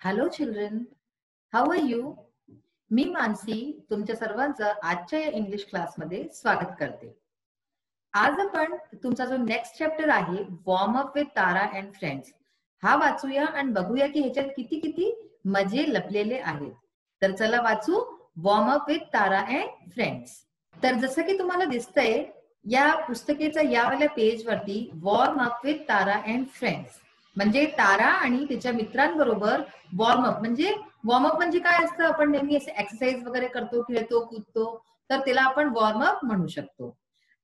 Hello children, how are you? मी मानसी तुमच्या सर्वांचं आजच्या या इंग्लिश क्लासमध्ये स्वागत करते. आज आपण तुमचा जो नेक्स्ट चॅप्टर आहे warm up with Tara and friends हा वाचूया आणि बघूया की ह्याच्यात किती किती मजे लपलेले आहेत. तर चला वाचू warm up with Tara and friends. तर जसं की तुम्हाला दिसतंय या पुस्तकेच्या यावाल्या पेज वरती warm up with Tara and friends म्हणजे तारा आणि तिच्या मित्रांबरोबर वॉर्मअप म्हणजे काय असतं, आपण नेहमी असे एक्सरसाइज वगैरे करतो, खेळतो, कूदतो, तर त्याला आपण वॉर्मअप म्हणू शकतो.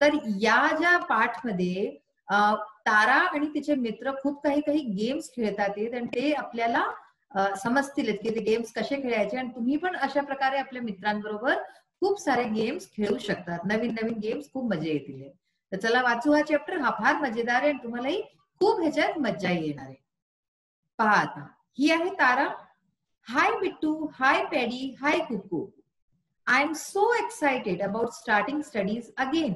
तर या ज्या पाठमध्ये तारा आणि तिचे मित्र खूप काही काही गेम्स खेळतात आणि ते आपल्याला समजतील की ते गेम्स कसे खेळायचे आणि तुम्ही पण अशा प्रकारे आपल्या मित्रांबरोबर खूप सारे गेम्स खेळू शकतात. नवीन नवीन गेम्स खूप मजा येतील. तर चला वाचू हा चॅप्टर. हा फार मजेदार आहे आणि तुम्हालाही खूप ह्याच्यात मज्जा येणार आहे. पहा आता, ही आहे तारा. हाय बिट्टू, हाय पॅडी, हाय कुकू. I am so excited about starting studies again.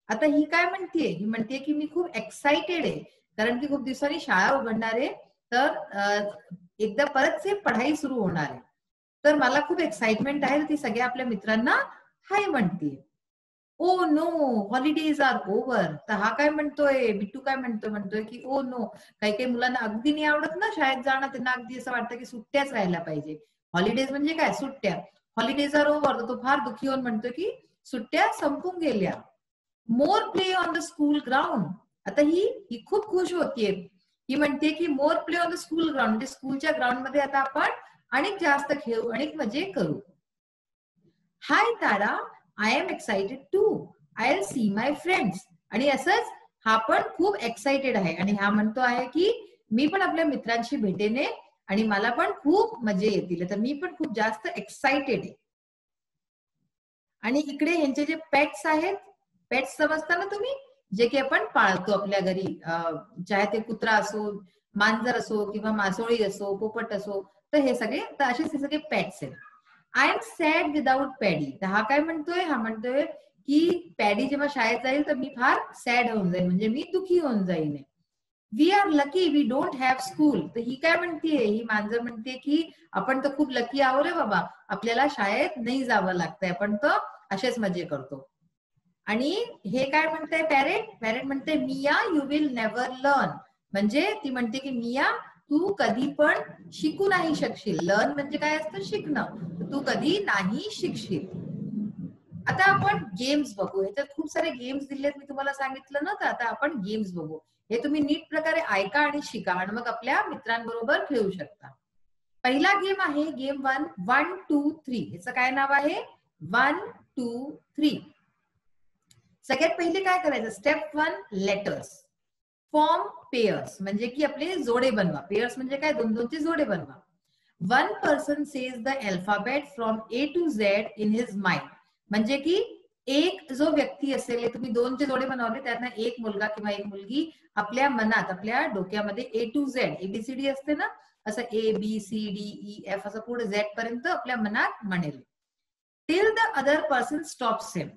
आता ही काय म्हणतेय? ही म्हणतेय की मी खूप एक्साइटेड आहे कारण की खूप दिवसांनी शाळा उघडणार आहे, तर एकदा परत से पढाई सुरू होणार आहे. तर मला खूप एक्साइटमेंट आहे. ती सगळ्या आपल्या मित्रांना हाय म्हणते. Oh no, holidays are over. तर हा काय म्हणतोय, बिट्टू काय म्हणतोय की ओ नो, काही काही मुलांना अगदी नाही आवडत ना शाळेत जाणं, त्यांना अगदी असं वाटतं की सुट्ट्याच राहायला पाहिजे. हॉलिडेज म्हणजे काय, सुट्ट्या. हॉलिडेज आर ओव्हर, तो फार दुःखी होऊन म्हणतो की सुट्ट्या संपून गेल्या. More play on the school ground. आता ही खूप खुश होतीये. ही म्हणते की more play on the school ground म्हणजे स्कूलच्या ग्राउंड मध्ये आता आपण अनेक जास्त खेळू, अनेक मजे करू. Hi Tara, I am excited too. I will see my friends. आणि असंच हा पण खूप एक्साइटेड आहे आणि हा म्हणतो आहे की मी पण आपल्या मित्रांशी भेटेने आणि मला पण खूप मजे येतील. तर मी पण खूप जास्त एक्साइटेड आहे. आणि इकडे यांचे जे पेट्स आहेत, पेट्स समजता ना तुम्ही, जे की आपण पाळतो आपल्या घरी, चाहे ते कुत्रा असो, मांजर असो किंवा मासोळी असो, पोपट असो, तर हे सगळे तर असेच हे सगळे पेट्स आहेत. I am sad without Paddy. तर हा काय म्हणतोय, हा म्हणतोय की पॅडी जेव्हा शाळेत जाईल तर मी फार सॅड होऊन जाईल, म्हणजे मी दुखी होऊन जाईल. We are lucky we don't have school. तर ही काय म्हणतीये, ही मांजर म्हणते की आपण तर खूप लकी आहो रे बाबा, आपल्याला शाळेत नाही जावं लागतंय, आपण तर असेच मजे करतो. आणि हे काय म्हणतंय पॅरेट, पॅरेट म्हणते मिया यू विल नेव्हर लर्न. म्हणजे ती म्हणते की मिया तू कधी पण शिकू नाही शकशील. लर्न म्हणजे काय असतं, शिकणं. तू कधी नाही शिकशील. आता आपण गेम्स बघू. ह्याच्यात खूप सारे गेम्स दिलेत, मी तुम्हाला सांगितलं ना. तर आता आपण गेम्स बघू. हे तुम्ही नीट प्रकारे ऐका आणि शिका आणि मग आपल्या मित्रांबरोबर खेळू शकता. पहिला गेम आहे गेम 1, 1 2 3. याचं काय नाव आहे, 1 2 3. सगळ्यात पहिले काय करायचं, स्टेप 1, लेटर्स. फॉर्म पेयर्स म्हणजे की आपले जोडे बनवा. पेयर्स म्हणजे काय, दोन दोनचे जोडे बनवा. One person says the alphabet from A to Z in his mind. म्हणजे की एक जो व्यक्ती असेल, तुम्ही दोनचे जोडे बनवले, त्यातनं एक मुलगा किंवा एक मुलगी आपल्या मनात, आपल्या डोक्यामध्ये ए टू झेड, एबीसीडी असते ना, असं A B C D E F असं पुढे झेड पर्यंत आपल्या मनात म्हणेल. Till the other person stops him.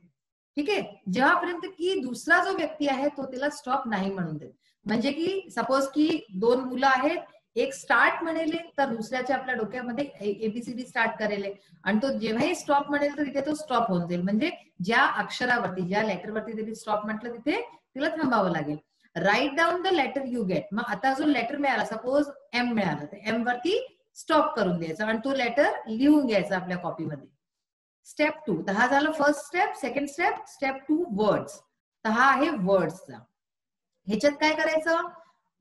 ठीक आहे, जेव्हापर्यंत की दुसरा जो व्यक्ती आहे तो तिला स्टॉप नाही म्हणून देत. म्हणजे की सपोज की दोन मुलं आहेत, एक स्टार्ट म्हणेल तर दुसऱ्याच्या आपल्या डोक्यामध्ये एबीसीडी स्टार्ट करेल आणि तो जेव्हाही स्टॉप म्हणेल तर तिथे तो स्टॉप होऊन जाईल. म्हणजे ज्या अक्षरावरती, ज्या लेटरवरती तिथे स्टॉप म्हटलं तिथे तिला थांबावं लागेल. Write down the letter you get. मग आता जो लेटर मिळाला, सपोज एम मिळाला, तर एम वरती स्टॉप करून द्यायचा आणि तो लेटर लिहून घ्यायचा आपल्या कॉपीमध्ये. स्टेप 2. तर हा झाला first step. Second step, step 2 words. तर हा आहे वर्ड्सचा. ह्याच्यात काय करायचं,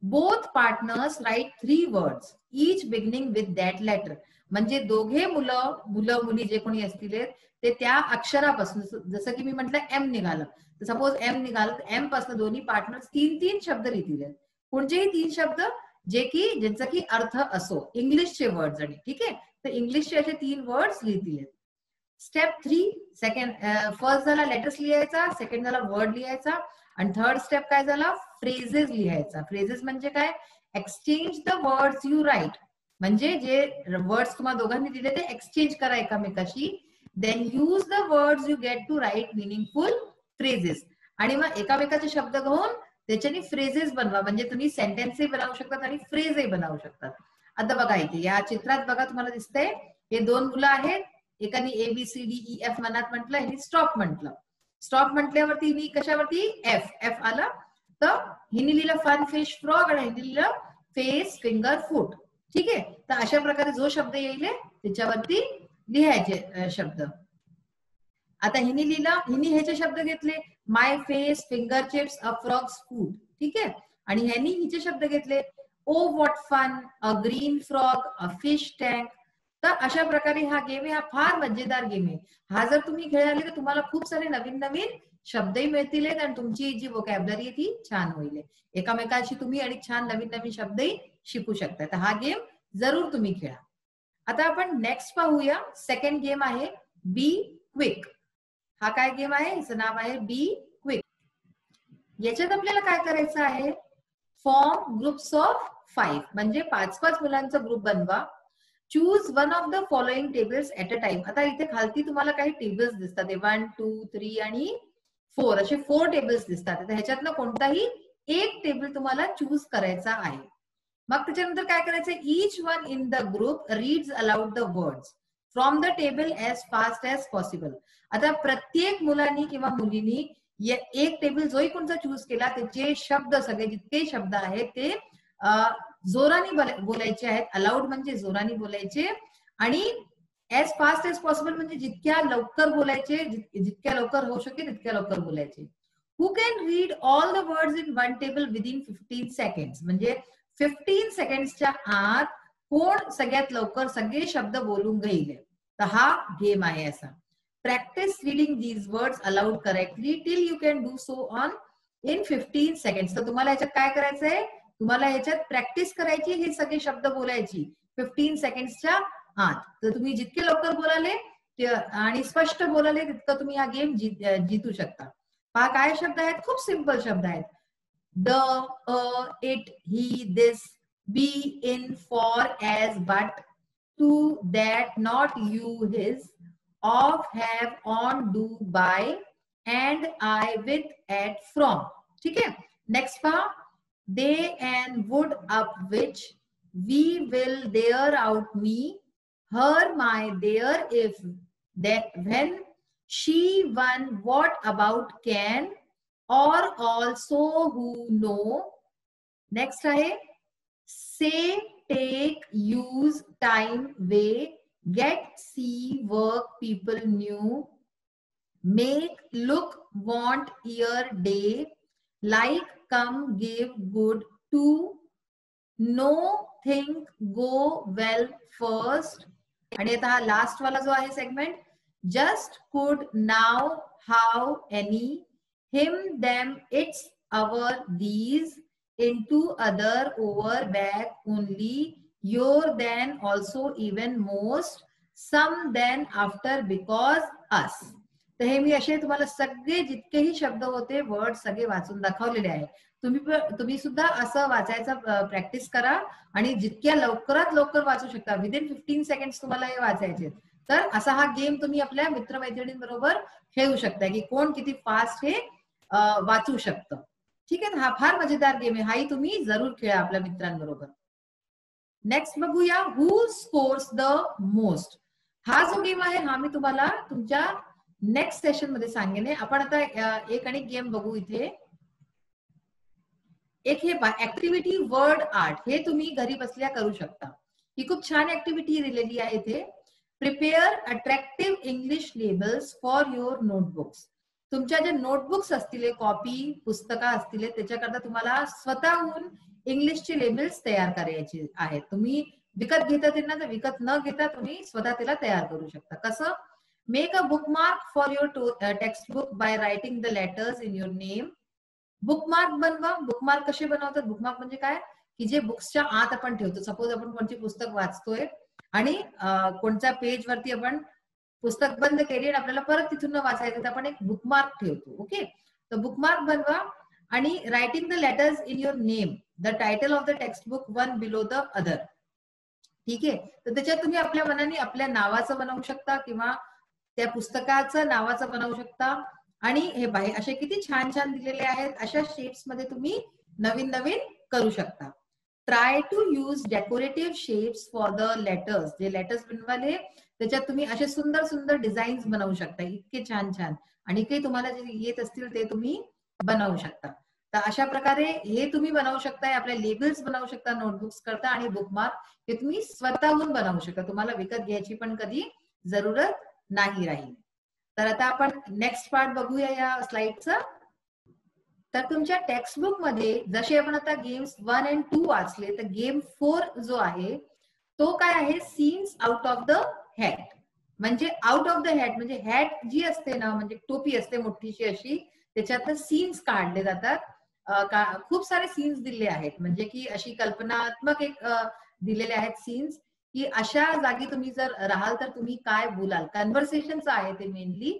both partners write 3 words each beginning with that letter. म्हणजे दोघे मुलं मुली जे कोणी असतील ते त्या अक्षरापासून, जसं की मी म्हटलं एम निघालं, तर सपोज एम निघालं, तर एम पासून दोन्ही पार्टनर्स 3 शब्द लिहितील. कोणतेही 3 शब्द जे की ज्यांचा की अर्थ असो, इंग्लिशचे वर्ड्स. आणि ठीक आहे, तर इंग्लिशचे असे 3 वर्ड्स लिहितील. स्टेप 3, सेकंड, फर्स्ट झाला लेटर्स लिहायचा, सेकंड झाला वर्ड लिहायचा आणि थर्ड स्टेप काय झाला, फ्रेजेस लिहायचा. फ्रेजेस म्हणजे काय, exchange the words you write. म्हणजे जे वर्ड्स तुम्हाला दोघांनी दिले ते एक्सचेंज करा एकमेकाशी. Then use the words you get to write meaningful phrases. आणि मग एकामेकाचे शब्द घेऊन त्याच्याने फ्रेजेस बनवा. म्हणजे तुम्ही सेंटेन्सही बनवू शकतात आणि फ्रेजही बनवू शकतात. आता बघा इथे या चित्रात बघा तुम्हाला दिसतंय हे दोन मुलं आहेत, एकाने ABCDEF मनात म्हटलं, हे स्टॉप म्हटलं. स्टॉप म्हटल्यावरती हिने कशावरती एफ आला, तर हिने लिहिलं फन फिश फ्रॉग आणि हिने लिहिलं फेस फिंगर फूट. ठीक आहे, तर अशा प्रकारे जो शब्द येईल त्याच्यावरती लिहायचे शब्द. आता हिने लिहिलं, हिने ह्याचे शब्द घेतले my face finger chips a frog's food. ठीक आहे, आणि ह्यानी हिचे शब्द घेतले oh what fun a green frog a fish tank. तर अशा प्रकारे हा गेम आहे, हा फार मजेदार गेम आहे. हा जर तुम्ही खेळाले तर तुम्हाला खूप सारे नवीन नवीन शब्दही मिळतील आणि तुमची जी वोकॅब्युलरी आहे ती छान होईल. एकामेकांशी तुम्ही आणि छान नवीन नवीन शब्दही शिकू शकता. तर हा गेम जरूर तुम्ही खेळा. आता आपण नेक्स्ट पाहूया. सेकंड गेम आहे बी क्विक. हा काय गेम आहे, याचं नाव आहे बी क्विक. याच्यात आपल्याला काय करायचं आहे, फॉर्म ग्रुप्स ऑफ 5 म्हणजे 5-5 मुलांचा ग्रुप बनवा. Choose one of the following tables at a time. आता इथे खालती तुम्हाला काही टेबल्स दिसतात, 1, 2, 3 आणि 4 असे 4 टेबल्स दिसतात. तर ह्याच्यातनं कोणताही एक टेबल तुम्हाला चूज करायचा आहे. मग त्याच्यानंतर काय करायचं, each one in the group reads aloud the words from the table as fast as possible. आता प्रत्येक मुलांनी किंवा मुलींनी एक टेबल जोही कोणता चूज केला त्याचे शब्द सगळे जितके शब्द आहेत ते जोराने बोलायचे आहेत. अलाउड म्हणजे जोराने बोलायचे आणि एज फास्ट एज पॉसिबल म्हणजे जितक्या लवकर बोलायचे, जितक्या लवकर होऊ शकेल तितक्या लवकर बोलायचे. Who can read all the words in one table within 15 seconds. म्हणजे 15 सेकंड्सच्या आत कोण सगळ्यात लवकर सगळे शब्द बोलून घेईल. तर हा गेम आहे असा. Practice reading these words allowed correctly till you can do so on in 15 seconds. तर तुम्हाला याच्यात काय करायचंय, तुम्हाला ह्याच्यात प्रॅक्टिस करायची, हे सगळे शब्द बोलायची 15 सेकंड्सच्या आत. तर तुम्ही जितके लवकर बोलाले आणि स्पष्ट बोलाले तितकं तुम्ही हा गेम जितू शकता. पहा काय शब्द आहेत, खूप सिंपल शब्द आहेत. The, it, he, this, be, in, for, as, but, to, that, not, you, his, of, have, on, do, by, and, I, with, at, from. ठीक है, नेक्स्ट पहा, they and would, up, which, we, will, their, out, me, her, my, their, if, that, when, she, one, what, about, can, or, also, who, know. Next आहे say, take, use, time, way, get, see, work, people, new, make, look, want, year, day, like, come, give, good, to, know, think, go, well, first. आणि आता हा last वाला जो आहे segment, just, could, now, how, any, him, them, its, our, these, into, other, over, back, only, your, then, also, even, most, some, then, after, because, us. तर हे मी असे तुम्हाला सगळे जितकेही शब्द होते वर्ड सगळे वाचून दाखवलेले आहे. तुम्ही सुद्धा असं वाचायचं प्रॅक्टिस करा आणि जितक्या लवकरात लवकर वाचू शकता, विदिन 15 सेकंड्स तुम्हाला हे वाचायचे. तर असा हा गेम तुम्ही आपल्या मित्रमैत्रिणींबरोबर खेळू शकता की कोण किती फास्ट हे वाचू शकतं. ठीक आहे, हा फार मजेदार गेम आहे, हाही तुम्ही जरूर खेळा आपल्या मित्रांबरोबर. नेक्स्ट बघूया, हु स्कोर्स द मोस्ट. हा जो गेम आहे हा मी तुम्हाला तुमच्या नेक्स्ट सेशन मध्ये सांगेन. आपण आता एक आणि गेम बघू इथे. एक हे ऍक्टिव्हिटी वर्ड आर्ट, हे तुम्ही घरी बसल्या करू शकता. ही खूप छान ऍक्टिव्हिटी दिलेली आहे इथे. Prepare attractive English labels for your notebooks. तुमच्या ज्या नोटबुक्स असतील, कॉपी पुस्तकं असतील, त्याच्याकरता तुम्हाला स्वतःहून इंग्लिशचे लेबल्स तयार करायचे आहेत. तुम्ही विकत घेता त्यांना, तर विकत न घेता तुम्ही स्वतः त्याला तयार करू शकता. कसं, make a bookmark for your text book by writing the letters in your name. Bookmark बनवा. बुकमार्क कसे बनवतात, बुकमार्क म्हणजे काय की जे बुक्सच्या आत आपण ठेवतो. सपोज आपण कोणते पुस्तक वाचतोय आणि कोणत्या पेज वरती आपण पुस्तक बंद केली आणि आपल्याला परत तिथून वाचायचं, तर आपण एक बुकमार्क ठेवतो. ओके, तर बुकमार्क बनवा आणि writing the letters in your name, the title of the text book one below the other. ठीक आहे, तर त्याच्यात तुम्ही आपल्या मनाने आपल्या नावाचं बनवू शकता किंवा त्या पुस्तकाचं नावाचं बनवू शकता. आणि हे बाहेर असे किती छान छान दिलेले आहेत, अशा शेप्स मध्ये तुम्ही नवीन नवीन करू शकता. Try to use decorative shapes for the letters. जे लेटर्स बनवाले त्याच्यात तुम्ही असे सुंदर सुंदर डिझाईन्स बनवू शकता, इतके छान छान. आणि काही तुम्हाला जे येत असतील ते तुम्ही बनवू शकता. तर अशा प्रकारे हे तुम्ही बनवू शकता. आपल्या लेबल्स बनवू शकता नोटबुक्स करता, आणि बुकमार्क हे तुम्ही स्वतःहून बनवू शकता. तुम्हाला विकत घ्यायची पण कधी जरूरत नाही राहील. तर आता आपण नेक्स्ट पार्ट बघूया या स्लाइडचा. तर तुमच्या टेक्स्टबुक मध्ये जसे आपण आता गेम्स 1 आणि 2 वाचले, तर गेम 4 जो आहे तो काय आहे, scenes out of the hat. म्हणजे आउट ऑफ द हॅट म्हणजे हॅट जी असते ना, म्हणजे टोपी असते मोठीशी अशी, त्याच्यात सीन्स काढले जातात. खूप सारे सीन्स दिले आहेत, म्हणजे की अशी कल्पनात्मक एक दिलेले आहेत सीन्स, की अशा जागी तुम्ही जर राहाल तर तुम्ही काय बोलाल. कन्व्हर्सेशनच आहे ते मेनली.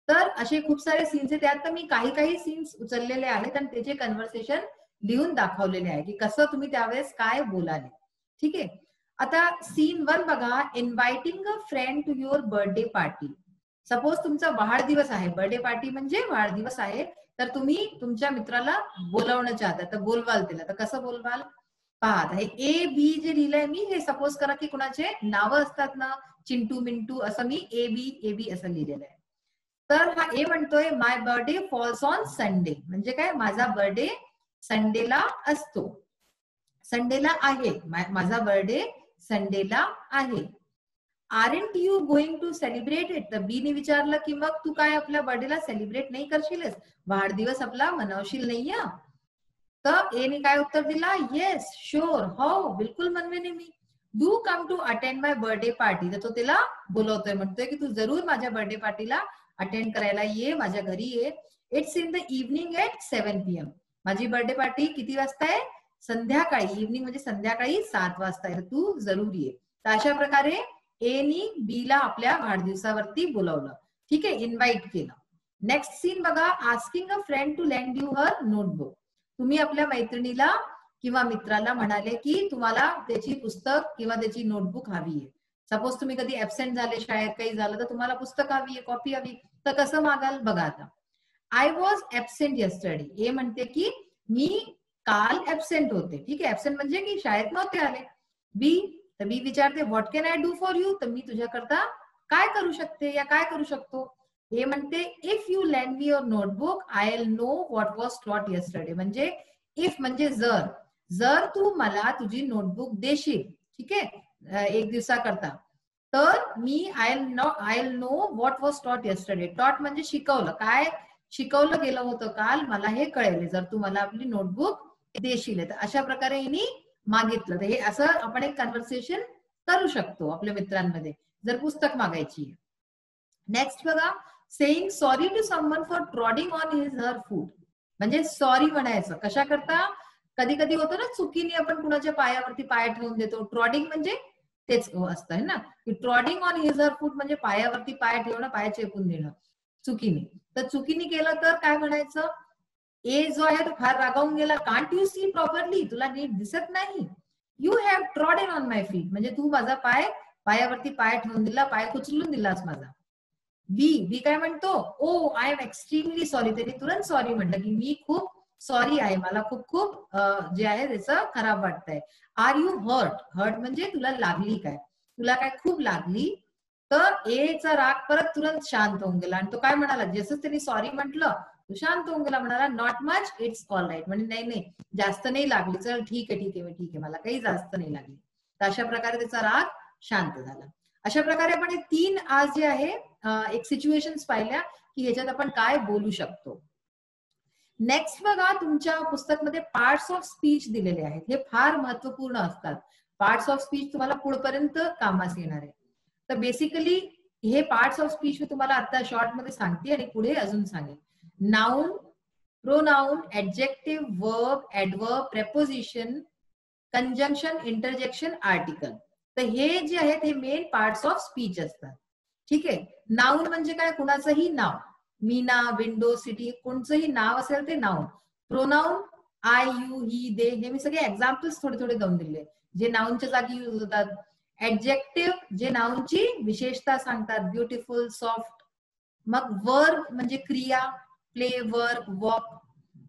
तर असे खूप सारे सीन्स आहेत, त्यात मी काही काही सीन्स उचललेले आहेत आणि त्याचे कन्व्हर्सेशन लिहून दाखवलेले आहे, की कसं तुम्ही त्यावेळेस काय बोलाले. ठीक आहे. आता सीन 1 बघा, inviting a friend to your birthday party. Suppose तुमचा वाढदिवस आहे, बर्थडे पार्टी म्हणजे वाढदिवस आहे, तर तुम्ही तुमच्या मित्राला बोलवणं चाहता, तर बोलवाल त्याला. तर कसं बोलवाल पहा. हे ए बी जे लिहिलंय मी, हे सपोज करा की कुणाचे नावं असतात ना, चिंटू मिंटू, असं मी ए बी असं लिहिलेलं आहे. तर हा ए म्हणतोय माय बर्थडे फॉल्स ऑन संडे. म्हणजे काय, माझा बर्थडे संडेला असतो, संडेला आहे, माझा बर्थडे संडेला आहे. Aren't you going to celebrate it. तर बी ने विचारलं की मग तू काय आपल्या बर्थडेला सेलिब्रेट नाही करशीलच, वाढदिवस आपला मनवशील नाही. तर ए ने काय उत्तर दिला, येस शुअर, हो बिलकुल मनवेने मी. Do come to attend my birthday party. तर तो तिला बोलवतोय, म्हणतोय की तू जरूर माझ्या बर्थडे पार्टीला अटेंड करायला ये, माझ्या घरी ये. It's in the evening at 7 PM. माझी बर्थडे पार्टी किती वाजता आहे, संध्याकाळी. इव्हनिंग म्हणजे संध्याकाळी 7 वाजता आहे, तू जरूर ये. तर अशा प्रकारे ए नी बी ला आपल्या वाढदिवसावरती बोलवलं. ठीक आहे, इन्व्हाइट केलं. नेक्स्ट सीन बघा, asking a friend to lend you her notebook. तुम्ही आपल्या मैत्रिणीला किंवा मित्राला म्हणाले की तुम्हाला त्याची पुस्तक किंवा त्याची नोटबुक हवी आहे. सपोज तुम्ही कधी ऍबसेंट झाले, शाळेत काही झालं, तर तुम्हाला पुस्तक हवी आहे, कॉपी हवी, तर कसं मागाल बघा आता. I was absent yesterday. ए म्हणते की मी काल ऍबसेंट होते. ठीक आहे, ऍबसेंट म्हणजे की शाळेत नव्हते आले. बी, तर बी विचारते what can I do for you. तर मी तुझ्याकरता काय करू शकते या काय करू शकतो. हे म्हणते if you lend me your notebook I will know what was taught yesterday. म्हणजे इफ म्हणजे जर, जर तू मला तुझी नोटबुक देशील, ठीक आहे, एक दिवसाकरता, तर मी I will know what was taught yesterday. Taught म्हणजे शिकवलं, काय शिकवलं गेलं होतं काल, मला हे कळेल जर तू मला आपली नोटबुक देशील. तर अशा प्रकारे हिने मागितलं. तर हे असं आपण एक कन्व्हर्सेशन करू शकतो आपल्या मित्रांमध्ये, जर पुस्तक मागायची. नेक्स्ट बघा, saying sorry to someone for treading on his her foot. म्हणजे सॉरी म्हणायचं कशा करता, कधी कधी होतं ना चुकीने आपण कुणाच्या पायावरती पाय ठेवून देतो. ट्रॉडिंग म्हणजे तेच असतं है ना, की ट्रॉडिंग ऑन हिज हर फूड म्हणजे पायावरती पाय ठेवणं, पाय चेपून देणं चुकीने. तर चुकीने केलं तर काय म्हणायचं. ए जो आहे तो फार रागावून गेला, कांट यू सी प्रॉपरली, तुला नीट दिसत नाही. You have trodden on my feet. म्हणजे तू माझा पायावरती पाय ठेवून दिला, पाय कुचलून दिलास माझा. बी, बी काय म्हणतो, ओ आय एम एक्स्ट्रीमली सॉरी. त्यांनी तुरंत सॉरी म्हटलं की मी खूप सॉरी आहे, मला खूप खूप जे आहे त्याचं खराब वाटतंय. R you hurt. हर्ट म्हणजे तुला लागली काय, तुला काय खूप लागली. तर एचा राग परत तुरंत शांत होऊन गेला आणि तो काय म्हणाला, जसं त्यांनी सॉरी म्हटलं तो शांत होऊन गेला, म्हणाला not much, it's all right. म्हणजे नाही नाही, जास्त नाही लागली, चल ठीक आहे ठीक आहे ठीक आहे, मला काही जास्त नाही लागली. तर अशा प्रकारे त्याचा राग शांत झाला. अशा प्रकारे आपण हे 3 आज जे आहे एक सिच्युएशन्स पाहिल्या की ह्याच्यात आपण काय बोलू शकतो. नेक्स्ट बघा, तुमच्या पुस्तकमध्ये पार्ट्स ऑफ स्पीच दिलेले आहेत. हे फार महत्वपूर्ण असतात. पार्ट्स ऑफ स्पीच तुम्हाला पुढपर्यंत कामास येणार आहे. तर बेसिकली हे पार्ट्स ऑफ स्पीच मी तुम्हाला आता शॉर्ट मध्ये सांगते आणि पुढे अजून सांगेन. Noun, pronoun, adjective, verb, adverb, preposition, conjunction, interjection, article. तर हे जे आहेत हे मेन पार्ट्स ऑफ स्पीच असतात. ठीक आहे. नाउन म्हणजे काय, कुणाचंही नाव, मीना, विंडो, सिटी, कोणचंही नाव असेल ते नाउन. प्रोनाउन आय, यू, ही, दे, हे मी सगळे एक्झाम्पल्स थोडे थोडे देऊन दिले जे नाउनच्या जागी यूज होतात. ऍडजेक्टिव्ह जे नाउनची विशेषता सांगतात, ब्युटिफुल, सॉफ्ट. मग वर्ब म्हणजे क्रिया, प्ले, वर्क, वॉक.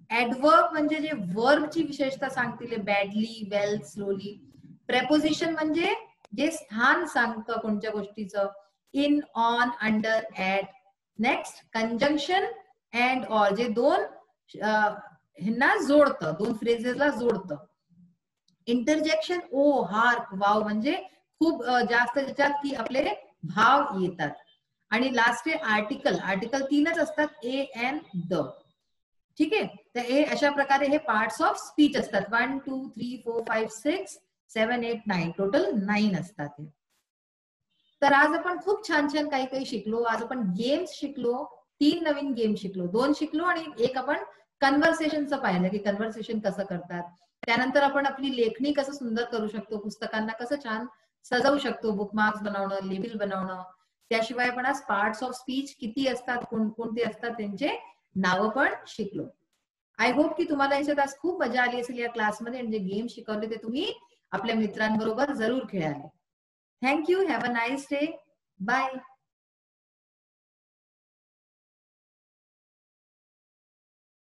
ऍडवर्ब म्हणजे जे वर्बची विशेषता सांगतील, बॅडली, वेल, स्लोली. प्रेपोजिशन म्हणजे जे स्थान सांगतं कोणत्या गोष्टीचं, in, on, under, at. Next conjunction and or, जे दोन ह्यांना जोडतं, दोन फ्रेजेसला जोडतं. इंटरजेक्शन, ओ, हार्क, वाव म्हणजे खूप जास्त ज्याच्यात की आपले भाव येतात. आणि लास्ट आहे आर्टिकल. आर्टिकल 3च असतात, ए, एन, द. ठीक आहे. तर हे अशा प्रकारे हे पार्ट्स ऑफ स्पीच असतात. 1, 2, 3, 4, 5, 6, 7, 8, 9, टोटल 9 असतात हे. तर आज आपण खूप छान छान काही काही शिकलो. आज आपण गेम्स शिकलो, 3 नवीन गेम शिकलो, 2 शिकलो आणि एक आपण कन्व्हर्सेशनचं पाहिलं की कन्व्हर्सेशन कसं करतात. त्यानंतर आपण आपली लेखणी कसं सुंदर करू शकतो, पुस्तकांना कसं छान सजवू शकतो, बुकमार्क्स बनवणं, लेबल बनवणं. त्याशिवाय आपण आज पार्ट्स ऑफ स्पीच किती असतात, कोणकोणते असतात, त्यांचे नावं पण शिकलो. आय होप की तुम्हाला याच्यात आज खूप मजा आली असेल या क्लासमध्ये. म्हणजे गेम शिकवले ते तुम्ही आपल्या मित्रांबरोबर जरूर खेळाले. Thank you. Have a nice day. Bye.